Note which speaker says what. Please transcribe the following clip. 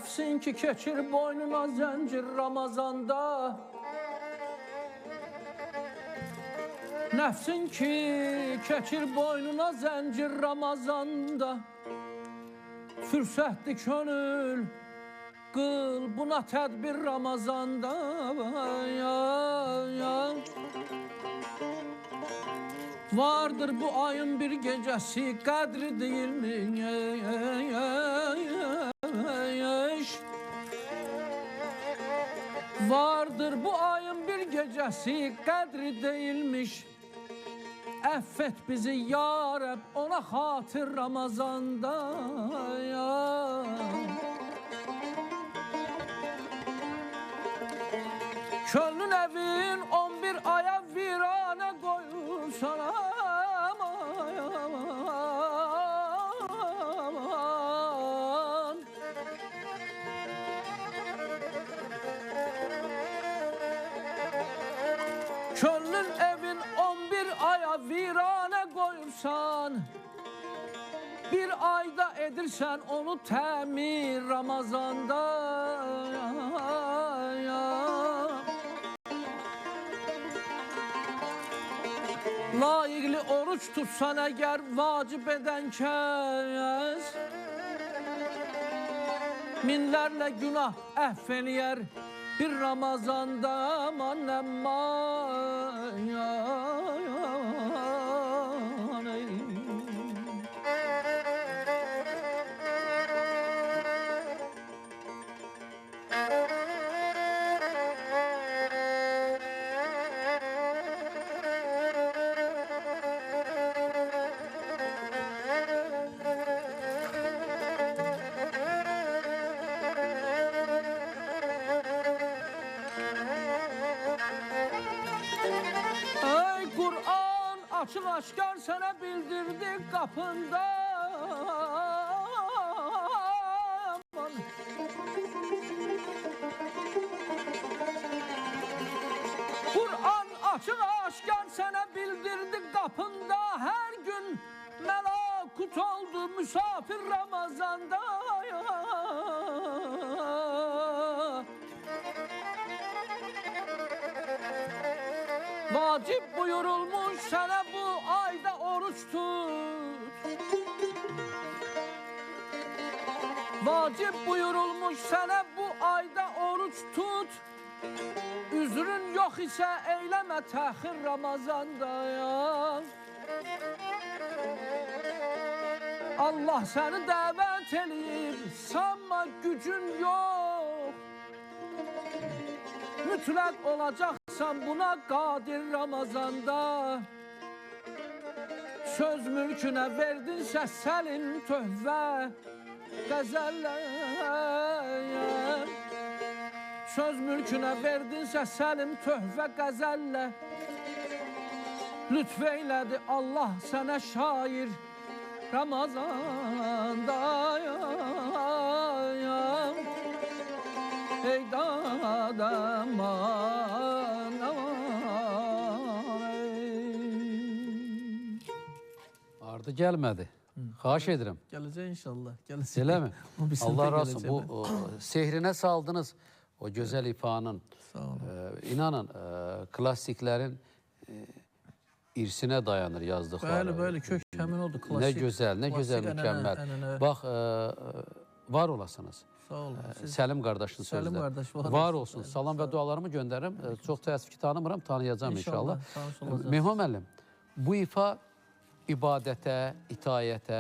Speaker 1: Nəfsin ki keçir boynuna zəncir Ramazanda. Nəfsin ki keçir boynuna zəncir Ramazanda. Fürsətli könül qıl buna tədbir Ramazanda. Vardır bu ayın bir gecəsi, qədri deyilmiş. Vardır bu ayın bir gecəsi, qədri deyilmiş. Əffet bizi ya Rəbb, ona xatir Ramazanda. Könlün evin 11 aya virane koyursan aman. Könlün evin 11 aya virane koyursan, bir ayda edirsən onu təmir Ramazanda. Layıqlı oruç tutsan əgər vacib edən kəs, minlərlə günah əhv eləyər bir Ramazanda. Aman aman açıq aşkar sənə bildirdik qapında. Kur'an açıq aşkar sənə bildirdik qapında. Hər gün məlakut oldu misafir Ramazanda. Vacib buyurulmuş sənə bu ayda oruç tut. Vacib buyurulmuş sənə bu ayda oruç tut. Üzrün yox isə eyləmə təxir Ramazanda. Allah səni dəvət eləyib, sanma gücün yox. Mütləq olacaqsan buna qadir Ramazanda. Söz mülkünə verdinsə səlim töhvə qəzəllər. Söz mülkünə verdinsə səlim töhvə qəzəllə. Lütf eylədi Allah sənə şair Ramazanda. Ey dadam aman
Speaker 2: Ardı gəlmədi. Xahiş edirəm.
Speaker 1: Gələcək inşallah. Gələcək.
Speaker 2: Elə mi? Allah razı olsun. Bu sehrinə saldınız o gözəl ifanın.
Speaker 1: Sağ olun.
Speaker 2: İnanın klassiklərin irsinə dayanır yazdıqları.
Speaker 1: Bəli, bəli, kök həmin odur, klasik.
Speaker 2: Nə gözəl, nə gözəl, mükəmməl. Bax, var olasınız.
Speaker 1: Sağ olun.
Speaker 2: Səlim qardaşın sözlər.
Speaker 1: Səlim qardaş
Speaker 2: var olsun. Salam və dualarımı göndərirəm. Çox təəssüf ki, tanımıram, tanıyacağım inşallah.
Speaker 1: İnşallah.
Speaker 2: Mehman müəllim, bu ifa ibadətə, itayətə,